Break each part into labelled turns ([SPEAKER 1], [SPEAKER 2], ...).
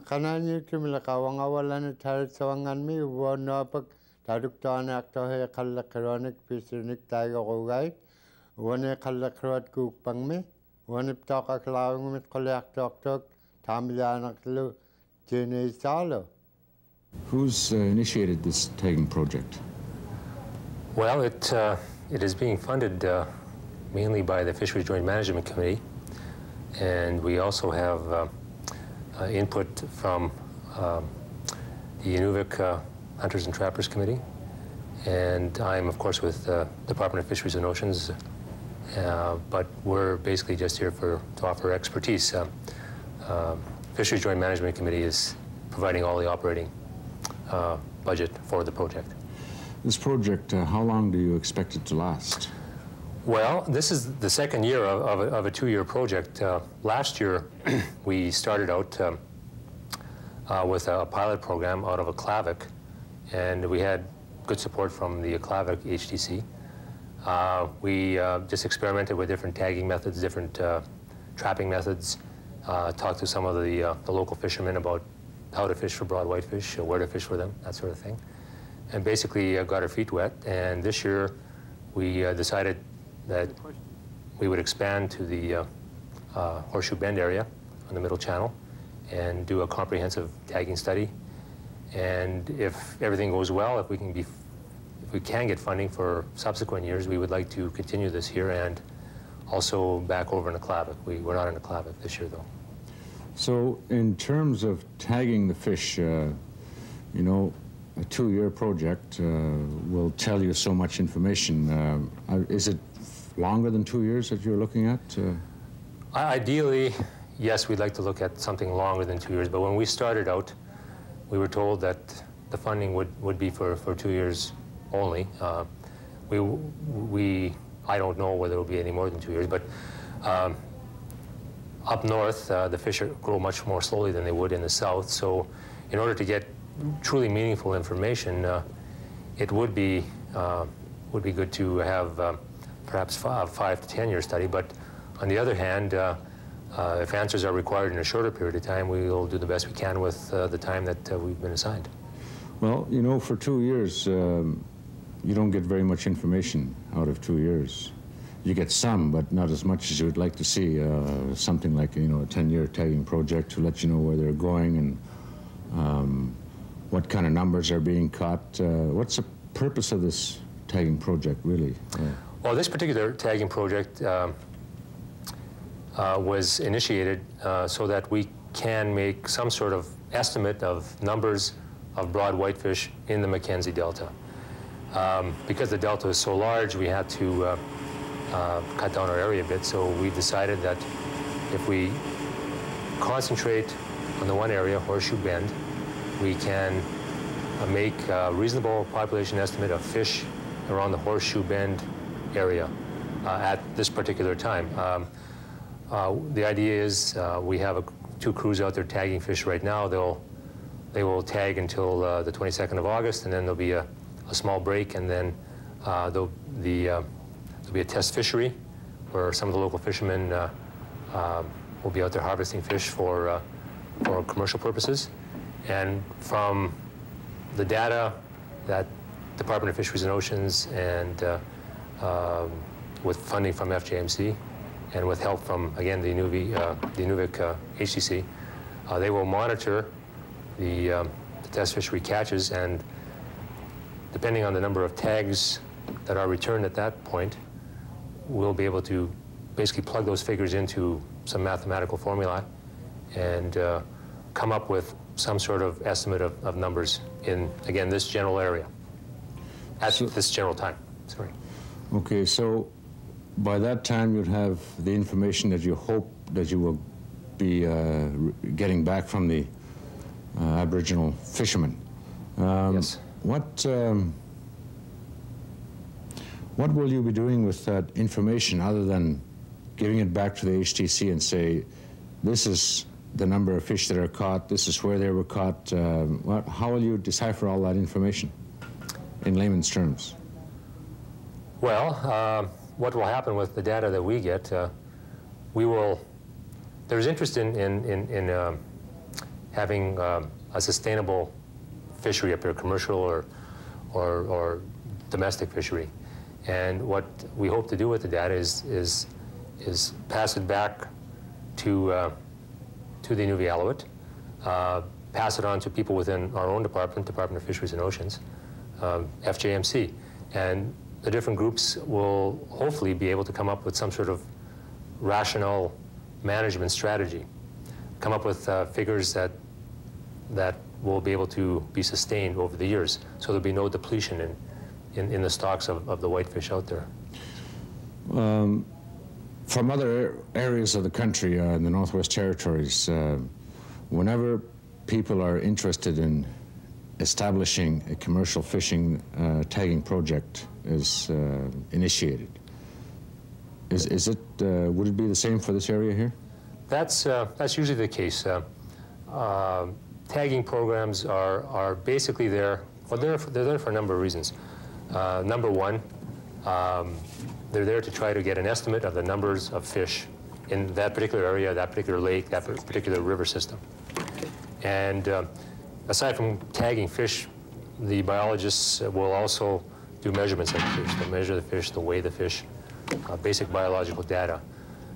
[SPEAKER 1] Kanani kimila kawangawalani tarik sawangan mi wanapak taduktaan akto he kallakronik pisirnik taiga rogai wane kallakrat kukpang mi wanip taka klawing mit kolyak tok tamilanak lu jene salo.
[SPEAKER 2] Who's initiated this tagging project?
[SPEAKER 3] Well, it is being funded mainly by the Fisheries Joint Management Committee, and we also have input from the Inuvialuit Hunters and Trappers Committee, and I'm of course with the Department of Fisheries and Oceans, but we're basically just here to offer expertise. Fisheries Joint Management Committee is providing all the operating budget for the project.
[SPEAKER 2] This project, how long do you expect it to last?
[SPEAKER 3] Well, this is the second year of a two-year project. Last year, we started out with a pilot program out of Elanik, and we had good support from the Elanik HDC. We just experimented with different tagging methods, different trapping methods, talked to some of the local fishermen about how to fish for broad whitefish, where to fish for them, that sort of thing. And basically got our feet wet, and this year we decided that we would expand to the Horseshoe Bend area on the Middle Channel and do a comprehensive tagging study. And if everything goes well, if we can get funding for subsequent years, we would like to continue this here and also back over in Elanik. We're not in Elanik this year, though.
[SPEAKER 2] So in terms of tagging the fish, you know, a two-year project will tell you so much information. Is it longer than 2 years that you're looking at?
[SPEAKER 3] Ideally, yes, we'd like to look at something longer than 2 years, but when we started out, we were told that the funding would be for 2 years only. I don't know whether it will be any more than 2 years, but up north, the fish grow much more slowly than they would in the south, so in order to get truly meaningful information, it would be good to have perhaps a 5 to 10 year study. But on the other hand, if answers are required in a shorter period of time, we will do the best we can with the time that we've been assigned.
[SPEAKER 2] Well, you know, for 2 years, you don't get very much information out of 2 years. You get some, but not as much as you would like to see. Something like, you know, a 10-year tagging project to let you know where they're going and what kind of numbers are being caught. What's the purpose of this tagging project, really?
[SPEAKER 3] Well, this particular tagging project was initiated so that we can make some sort of estimate of numbers of broad whitefish in the Mackenzie Delta. Because the delta is so large, we had to cut down our area a bit, so we decided that if we concentrate on the one area, Horseshoe Bend, we can make a reasonable population estimate of fish around the Horseshoe Bend area at this particular time. The idea is we have two crews out there tagging fish right now. They will tag until the 22nd of August, and then there'll be a small break, and then there'll be a test fishery where some of the local fishermen will be out there harvesting fish for commercial purposes. And from the data that Department of Fisheries and Oceans and with funding from FJMC and with help from, again, the Inuvialuit HDC, they will monitor the test fishery catches, and depending on the number of tags that are returned at that point, we'll be able to basically plug those figures into some mathematical formula and come up with some sort of estimate of numbers in, again, this general area at this general time. Sorry.
[SPEAKER 2] Okay, so by that time you'd have the information that you hope that you will be getting back from the Aboriginal fishermen.
[SPEAKER 3] Yes.
[SPEAKER 2] What will you be doing with that information other than giving it back to the HTC and say, this is the number of fish that are caught, this is where they were caught? How will you decipher all that information in layman's terms?
[SPEAKER 3] Well, what will happen with the data that we get, there's interest in having a sustainable fishery up there, commercial or domestic fishery. And what we hope to do with the data is pass it back to the Inuvialuit, pass it on to people within our own department, Department of Fisheries and Oceans, FJMC. And the different groups will hopefully be able to come up with some sort of rational management strategy, come up with figures that will be able to be sustained over the years, so there'll be no depletion in the stocks of the whitefish out there.
[SPEAKER 2] From other areas of the country, in the Northwest Territories, whenever people are interested in establishing a commercial fishing tagging project is initiated, would it be the same for this area here?
[SPEAKER 3] That's usually the case. Tagging programs are basically there. Well, they're there for a number of reasons. Number one, they're there to try to get an estimate of the numbers of fish in that particular area, that particular lake, that particular river system. And aside from tagging fish, the biologists will also do measurements of the fish. They'll measure the fish, they'll weigh the fish, basic biological data.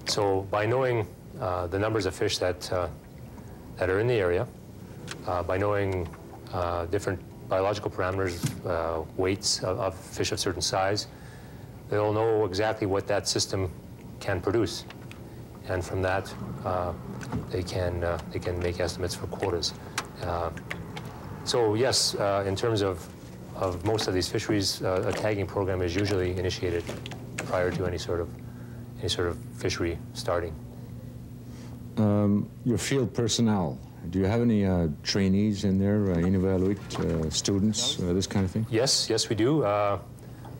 [SPEAKER 3] So by knowing the numbers of fish that are in the area, by knowing different biological parameters, weights of fish of certain size, they'll know exactly what that system can produce. And from that, they can make estimates for quotas. So yes, in terms of most of these fisheries, a tagging program is usually initiated prior to any sort of fishery starting.
[SPEAKER 2] Your field personnel, do you have any trainees in there, Inuvialuit students, this kind of thing?
[SPEAKER 3] Yes, we do.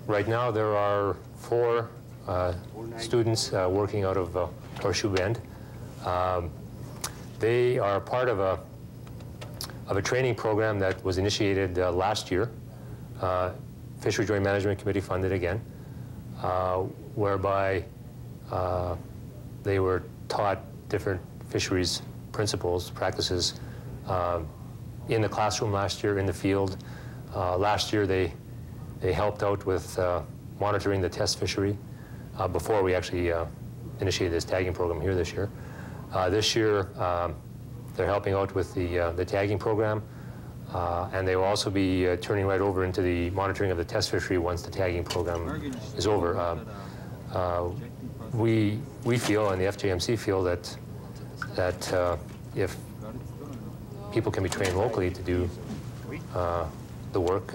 [SPEAKER 3] Right now there are 4 students working out of Horseshoe Bend. They are part of a training program that was initiated last year, Fishery Joint Management Committee funded again, whereby they were taught different fisheries principles, practices in the classroom last year, in the field. Last year they helped out with monitoring the test fishery before we actually initiated this tagging program here this year. This year they're helping out with the tagging program, and they will also be turning right over into the monitoring of the test fishery once the tagging program is over. We feel, and the FJMC feel, that if people can be trained locally to do the work,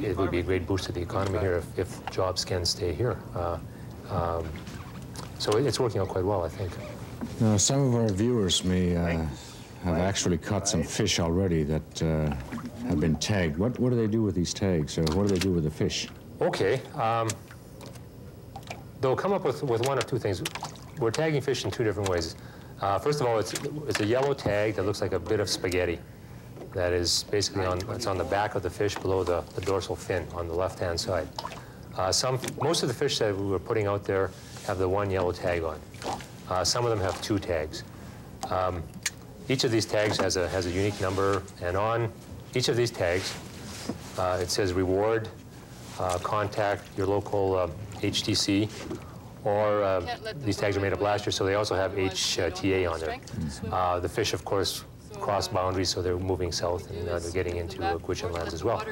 [SPEAKER 3] it would be a great boost to the economy here if jobs can stay here. So it's working out quite well, I think.
[SPEAKER 2] Now, some of our viewers may have actually caught some fish already that have been tagged. What do they do with these tags, or what do they do with the fish?
[SPEAKER 3] Okay. They'll come up with one of 2 things. We're tagging fish in 2 different ways. First of all, it's a yellow tag that looks like a bit of spaghetti. That is basically it's on the back of the fish below the dorsal fin on the left-hand side. Most of the fish that we were putting out there have the 1 yellow tag on. Some of them have 2 tags. Each of these tags has a unique number, and on each of these tags, it says reward, contact your local HTC, or these tags were made up last year, so they also have HTA on there. The fish, of course, cross boundaries, so they're moving south, and they're getting into Gwich'in lands as well.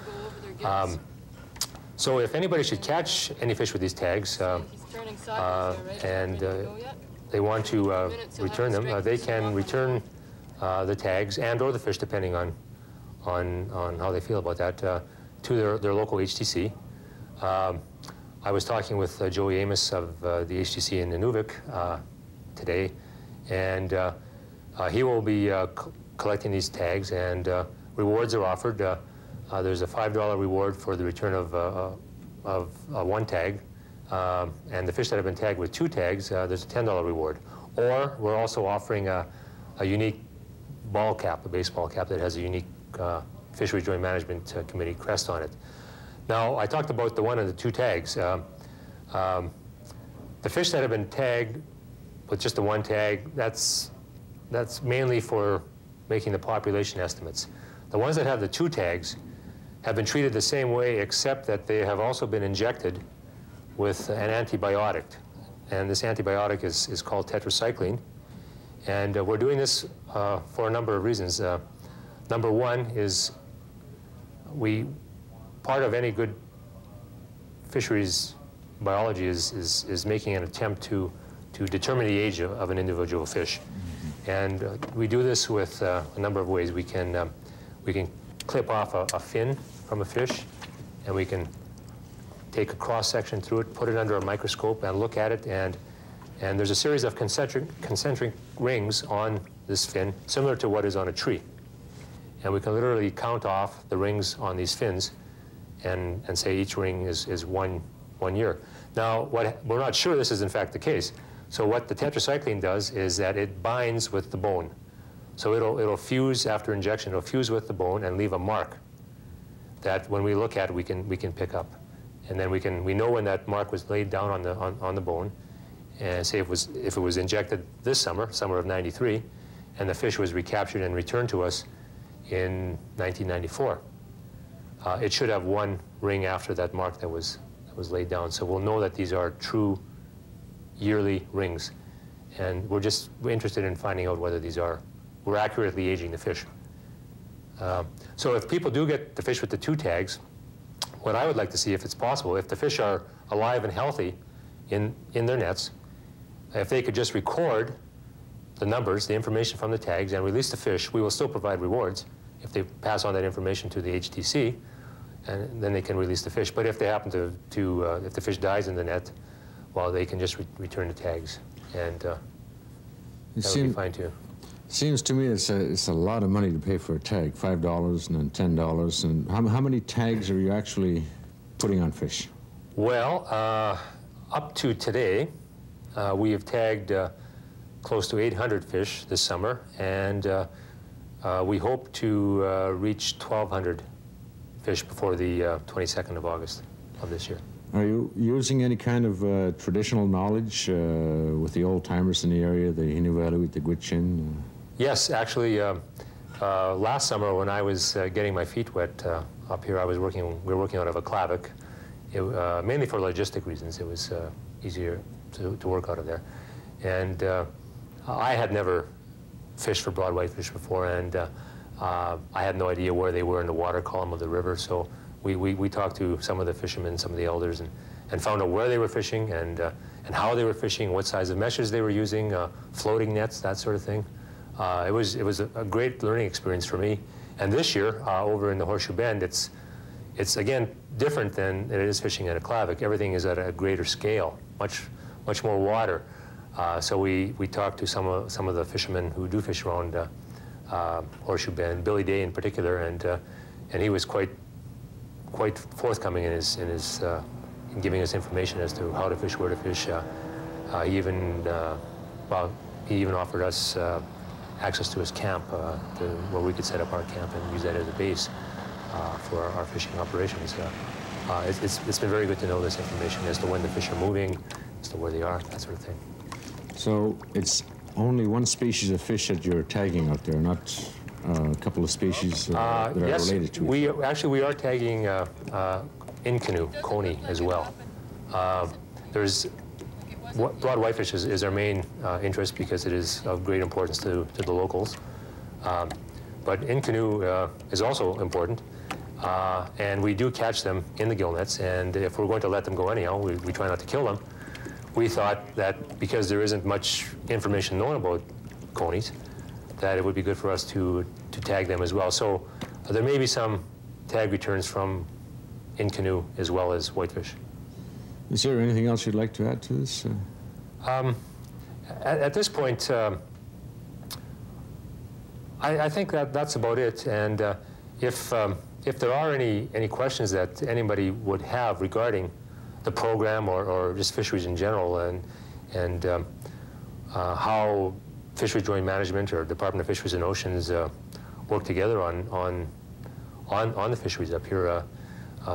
[SPEAKER 3] So if anybody should catch any fish with these tags, and they want to return them, they can return the tags and or the fish, depending on how they feel about that, to their local HTC. I was talking with Joey Amos of the HTC in Inuvik today, and He will be collecting these tags, and rewards are offered. There's a $5 reward for the return of one tag, and the fish that have been tagged with 2 tags, there's a $10 reward. Or we're also offering a unique ball cap, a baseball cap that has a unique Fisheries Joint Management Committee crest on it. Now, I talked about the 1 and the 2 tags. The fish that have been tagged with just the 1 tag, that's mainly for making the population estimates. The ones that have the 2 tags have been treated the same way, except that they have also been injected with an antibiotic. And this antibiotic is called tetracycline. And we're doing this for a number of reasons. Number 1 is part of any good fisheries biology is making an attempt to determine the age of an individual fish. And we do this with a number of ways. We can clip off a fin from a fish, and we can take a cross-section through it, put it under a microscope, and look at it. And there's a series of concentric rings on this fin, similar to what is on a tree. And we can literally count off the rings on these fins and say each ring is one year. Now, we're not sure this is in fact the case. So what the tetracycline does is that it binds with the bone. So it'll fuse after injection. It'll fuse with the bone and leave a mark that when we look at it, we can pick up. And then we know when that mark was laid down on the bone. And say if it was injected this summer of '93, and the fish was recaptured and returned to us in 1994. It should have 1 ring after that mark that was laid down. So we'll know that these are true yearly rings. And we're interested in finding out whether we're accurately aging the fish. So if people do get the fish with the 2 tags, what I would like to see, if it's possible, if the fish are alive and healthy in their nets, if they could just record the numbers, the information from the tags, and release the fish, we will still provide rewards if they pass on that information to the HTC, and then they can release the fish. But if they happen if the fish dies in the net, well, they can just return the tags, and that would be fine too.
[SPEAKER 2] Seems to me it's a lot of money to pay for a tag, $5 and then $10. And how many tags are you actually putting on fish?
[SPEAKER 3] Well, up to today, we have tagged close to 800 fish this summer, and we hope to reach 1,200 fish before the 22nd of August of this year.
[SPEAKER 2] Are you using any kind of traditional knowledge with the old-timers in the area, the Inuvialuit, the Gwich'in?
[SPEAKER 3] Yes, actually, last summer when I was getting my feet wet up here, we were working out of a clavic, mainly for logistic reasons. It was easier to work out of there. And I had never fished for broad whitefish before, and I had no idea where they were in the water column of the river. So we talked to some of the fishermen, some of the elders, and found out where they were fishing and how they were fishing, what size of meshes they were using, floating nets, that sort of thing. It was a great learning experience for me. And this year, over in the Horseshoe Bend, it's again different than it is fishing at a clavic. Everything is at a greater scale, much more water. So we talked to some of the fishermen who do fish around Horseshoe Bend, Billy Day in particular, and he was quite forthcoming in in giving us information as to how to fish, where to fish. He even offered us access to his camp, where we could set up our camp and use that as a base for our fishing operations. It's been very good to know this information as to when the fish are moving, as to where they are, that sort of thing.
[SPEAKER 2] So it's only 1 species of fish that you're tagging out there, not a couple of species that are related to each other?
[SPEAKER 3] Actually, we are tagging in canoe, coney, as well. Broad whitefish is our main interest because it is of great importance to the locals. But in canoe is also important, and we do catch them in the gill nets, and if we're going to let them go anyhow, we try not to kill them. We thought that because there isn't much information known about conies, that it would be good for us to tag them as well. So there may be some tag returns from in canoe as well as whitefish.
[SPEAKER 2] Is there anything else you'd like to add to this?
[SPEAKER 3] At this point, I think that's about it. And if there are any questions that anybody would have regarding the program or just fisheries in general, and how Fisheries Joint Management or Department of Fisheries and Oceans work together on the fisheries up here,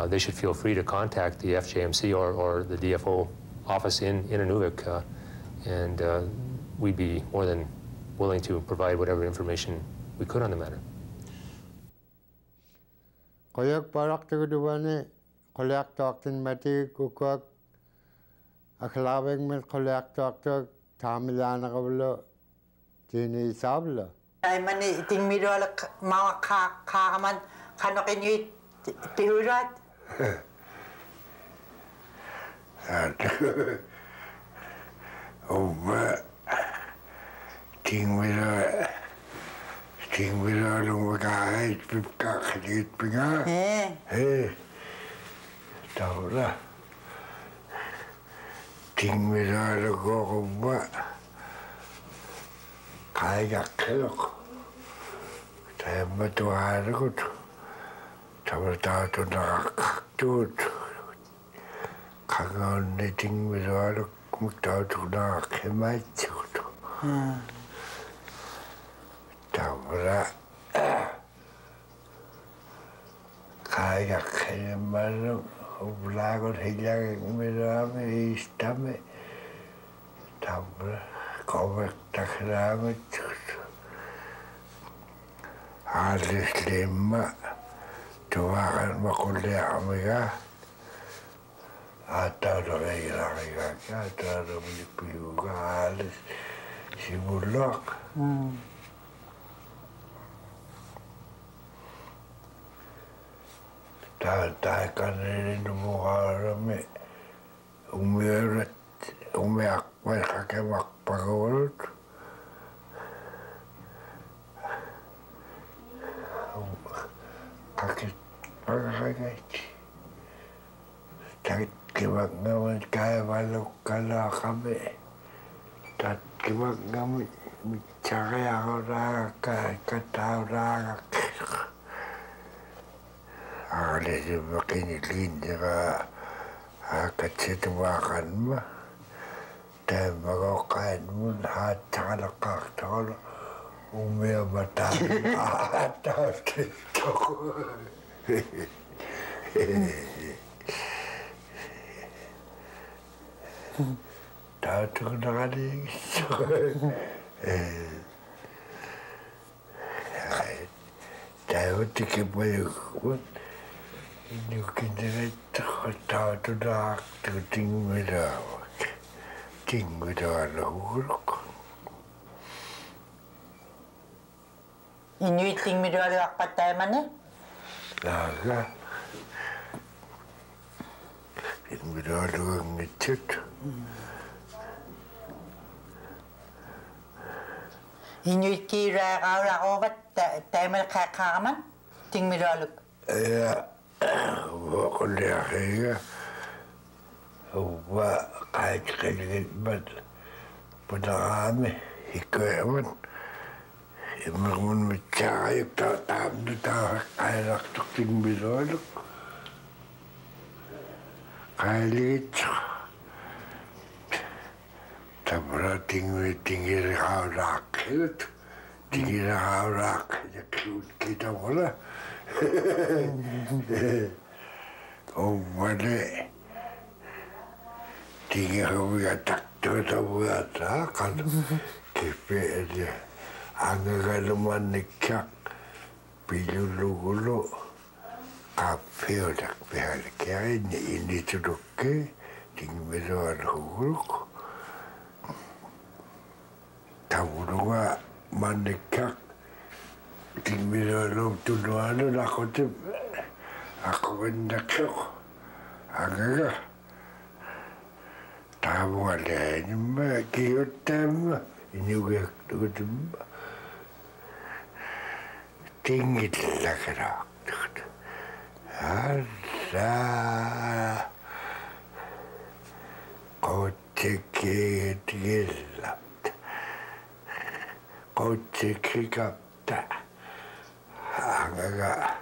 [SPEAKER 3] they should feel free to contact the FJMC or the DFO office in Inuvik, and we'd be more than willing to provide whatever information we could on the matter.
[SPEAKER 1] Koyak parak teguduane koyak talkin mati kukak akhlabeng mit koyak talk tamilana kablo tini sablo.
[SPEAKER 4] Ay mani ting midol mga kakaman kanokin yu tiurat.
[SPEAKER 5] Ting midol lumagahit pipkakadit pinga. Tahu ting midol gokubba kayak kelok. Saya betul kot. Tahu tu nak tu. Kangen ni ting midol tahu tu nak kemat tu. Tahu kayak kemat. Ublagot hilang midol istame. Tahu kau tak ramai. Alis lima, tuakan makuliah mereka, atau orang mereka, atau orang juga alis si bulak. Tak ini semua ramai, umur kakek mak pagawal. Kakek pakai tak kimak ngamen kaya balok kalau kami tak kimak ngamen mencari orang kata orang ada sebagainya linda kecil makan mah dan makan pun hati lekak tol umur batang atas itu. Tahu tu nak ada tahu tu kepada pun ini kita tahu tu nak tu tinggal lalu.
[SPEAKER 4] Inuit ting midol patay man
[SPEAKER 5] Naga. Midol ngicit.
[SPEAKER 4] Inuit kira kau bat tamal kakaman ting midol.
[SPEAKER 5] Ya, kuliah ya. Uba kait bat padami ikawan. Imun mencari tak air tak tinggi dulu, kali itu, tak tinggi rak itu, tinggi rak kita boleh, mana tinggi kau tak buat kan, kepe dia. Anggaman nikah pilih kafe otak behal kaya ini tu doke tinggi beruan huruk tahu dua manikah tinggi beruan tu dua tu aku hendak angga tahu ada ni mak kiutam ini juga tu tinggi lah kerak, ada kau cekik gelap, kau cekik tak ngaga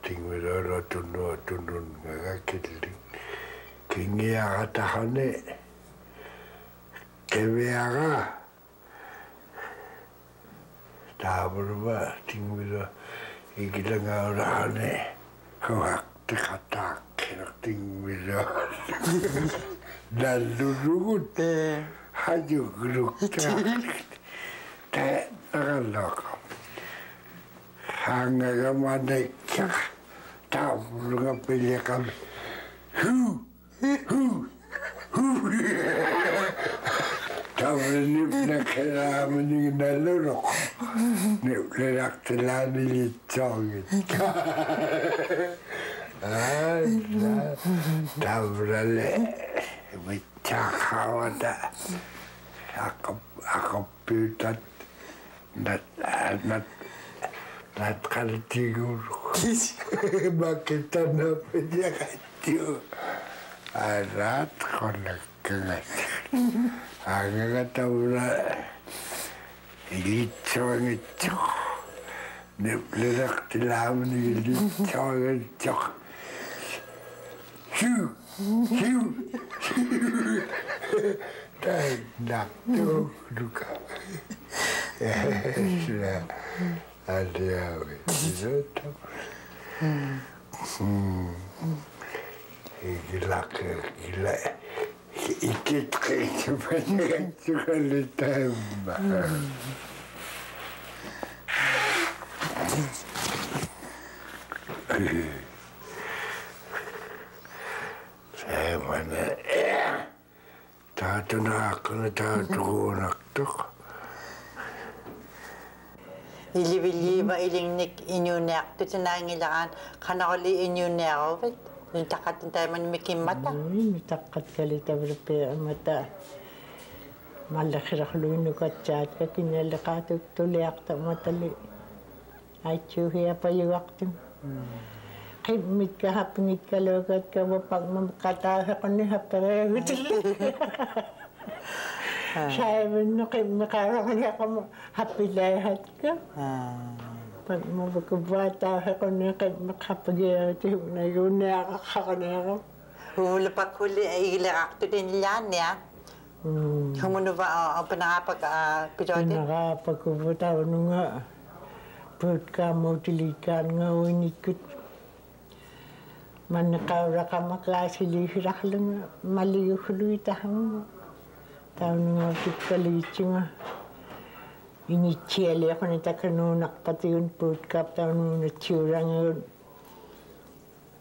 [SPEAKER 5] tingwero tunun ngaga kiling kingia tahane kebeaga taburba tingwero igilanga orane kawak tekatak tingwero dalurut haju guruk tak nakalok hangaga maneka taburga pilihkan hu taburga nipna kera mening dalurok nipna telani licongit taburga le Cakawada aku pitat nat kali tidur bakitan apa dia kacau arat konak kengat agak tahu lah licok niplerak tilam ni licok hiu tak nak tu duka sudah ada itu gila ikut kehidupan juga ditambah saya mana tahu nak kena tahu nak tu.
[SPEAKER 4] Ili ba ilingnik inyunek tu tinangilangan kanakali inyunek awit yung takat tayo man mikimata.
[SPEAKER 6] Takat kali tayo berpe mata malakhirak luino katchat ka kinalakatuk tuliak ta matali ay chuhi apa yuwaktim. Mit ka hapingit ka logat ka wapag mamkataha ko ni haparegut. Sabi no kay makarakan ka mo hapilahat ka. Pag mabukubata ko ni kay makapagayat na yun na akakanero.
[SPEAKER 4] Huli pa huli ay ilakto din yan ya. Humuno ba ang pinakapag-pijote?
[SPEAKER 6] Pinakapagkubuta ko nga. Put ka mo tilikan nga unikot. Manakawra ka maklase lihirak lang maliyuhuluy tahang tao nga pitkalitsi nga initsiyali ako na takanunak pati yun putkap tao nga tsura nga yun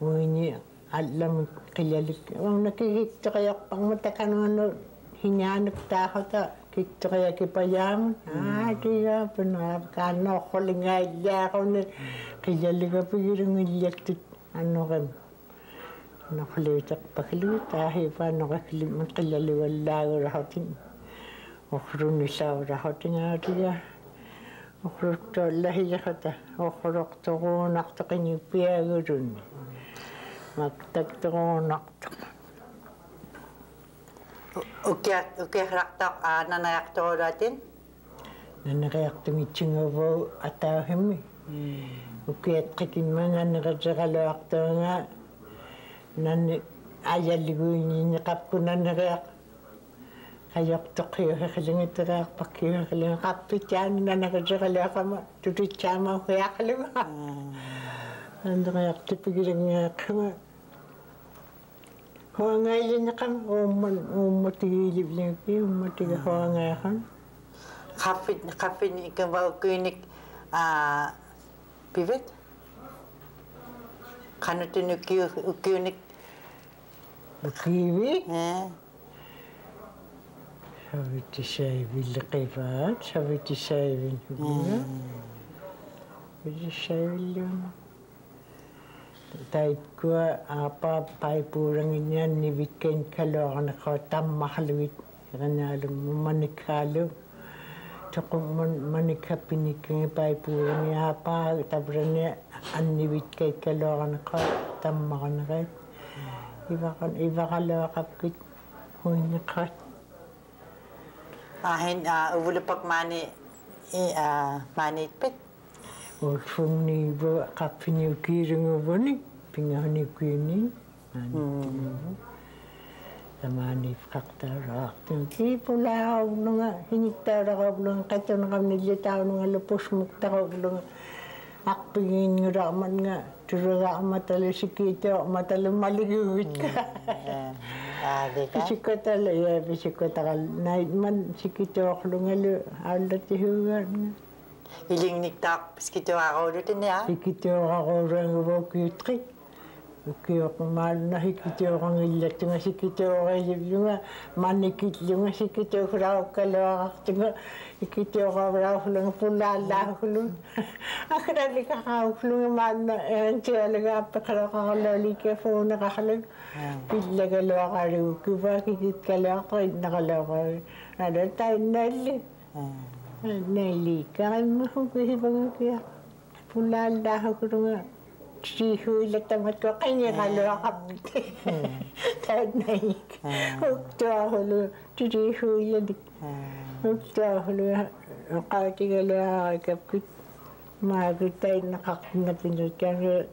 [SPEAKER 6] uwini alam kilalik ang nakikikto kaya pang matakanunan hinyanap tako ta kikto kaya kipayaman kaya panakano ko lingay ako na kilalik ka pagirang iliyaktit ano ka nakalitak pakilita hipa nakakiliman kilaliwalago rahotin okro nisaw rahotin nga tiya okro to lahiya kata okro to ko nakto kanyo piyago dun magtagto ko nakto
[SPEAKER 4] Uke raktak nanayakto natin?
[SPEAKER 6] Nanayakto mitsingawo atahim uke at kakinman nakasakaloakto nga nan ayaligoy ni nakap ko na nakayak kayak to kayo kakalingit nakayak pakiyo kakalingit kapit yan na nakasakala ka ma tutit siya ma kaya kalima ando kayak tipigilang nga ka ma huwangay na ka umatigilip lang kayo umatiga huwangay ka
[SPEAKER 4] kapit ni ikaw kuinik pivot kano tinukiunik
[SPEAKER 6] Kiwi? Sabi ti sabi lakipat, sabi ti sabi hubunga. Sabi ti sabi lang. Tahit ko apa paipurang inyan nibitkain kalo na ko tammakalawit. Kanalong manikalo. Tsaka manikapin ikang paipurang niya pa. Tabra niya an nibitkain kalo na ko tammakalawit. Iba ka lakapit, hunyakat.
[SPEAKER 4] Ulupak mani manit pit.
[SPEAKER 6] O fumni ba kapini kiringo bani pingani kini manit. Samani fakta ki pula nunga hinita ra nung katon kam nilita nunga lupus mukta nung akpingin nga man nga turaga matalo sikito matalo maligugit ka. Bisikotala ya bisikotakal night man sikito nunga alda tihugan.
[SPEAKER 4] Iling niktak sikito ako dito niya.
[SPEAKER 6] Sikito ako rang bokitri. Kaya kumain na sikito kang ilat nga sikito kay nga manikit nga sikito raw kalawak nga sikito ka raw lang pulala hulun akala ka hulun man en talaga pakara ka lali ke phone nakahalag pilla galaw ka rin kuba kikit kalaw ko nakalaw ada tayo nali nali kaya mo kung kaya pulala hulun Sihulat tamat ko kanya kalau kapit. Tad naik. Ukta hulu sihulat. Ukta hulu kati kalau kapit. Magitay nakakinatin kan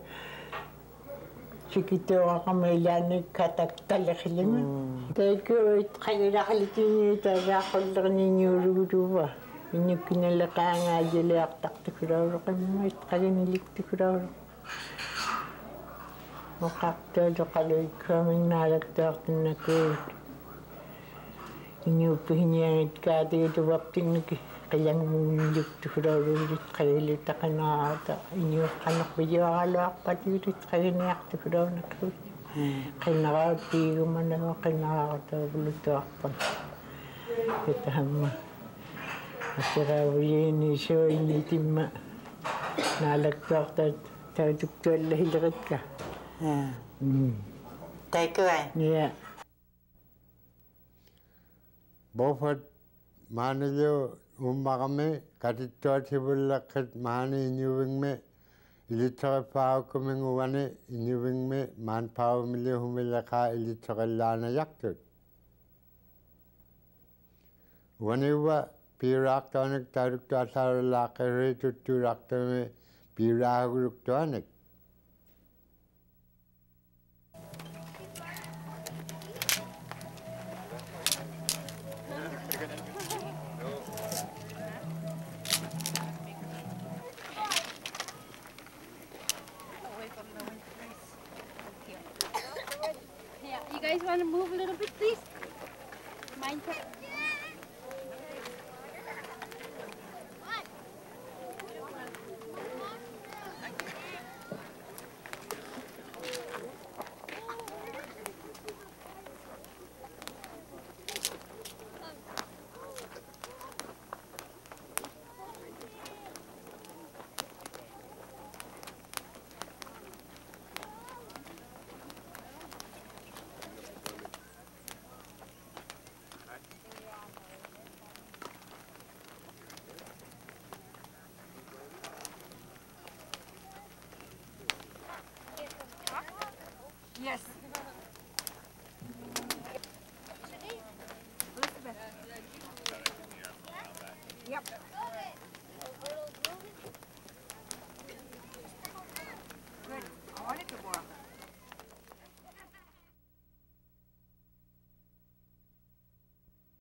[SPEAKER 6] sikito ako Elanik katak talakilima. Tayo kaya nakalitin ito rakol lang ninyo ruwa. Inyo kinalaka nga jilak taktikuraw kami kaya niliktikuraw. Makakta do kaloy kaming nalagtak na ko. Inyupihin niya at kati ito wapting kayang munjuk tukuraw ulit kayo lita ka na ata. Inyo kanak bidyo akalak pati ulit kayo niyak tukuraw na ko. Kaya nakatigo man ako kaya nakakatabulo to akpan. Kita hama. Masaraw yun iso initim ma. Nalagtak tayo tuktual lahilakat ka.
[SPEAKER 4] Tayo ko ay.
[SPEAKER 6] Yeah.
[SPEAKER 1] Bofat manilo umakame katito tibulakit mani inyuwing me ilitore pao kuming uwane inyuwing me man pao mili humilaka ilitore lana yaktut. Waniwa pirak tonik taruk to asar lakere tuturak tome pirahuruk tonik.
[SPEAKER 7] You guys want to move a little bit, please? Mind that. Yes. Elizabeth. Yep.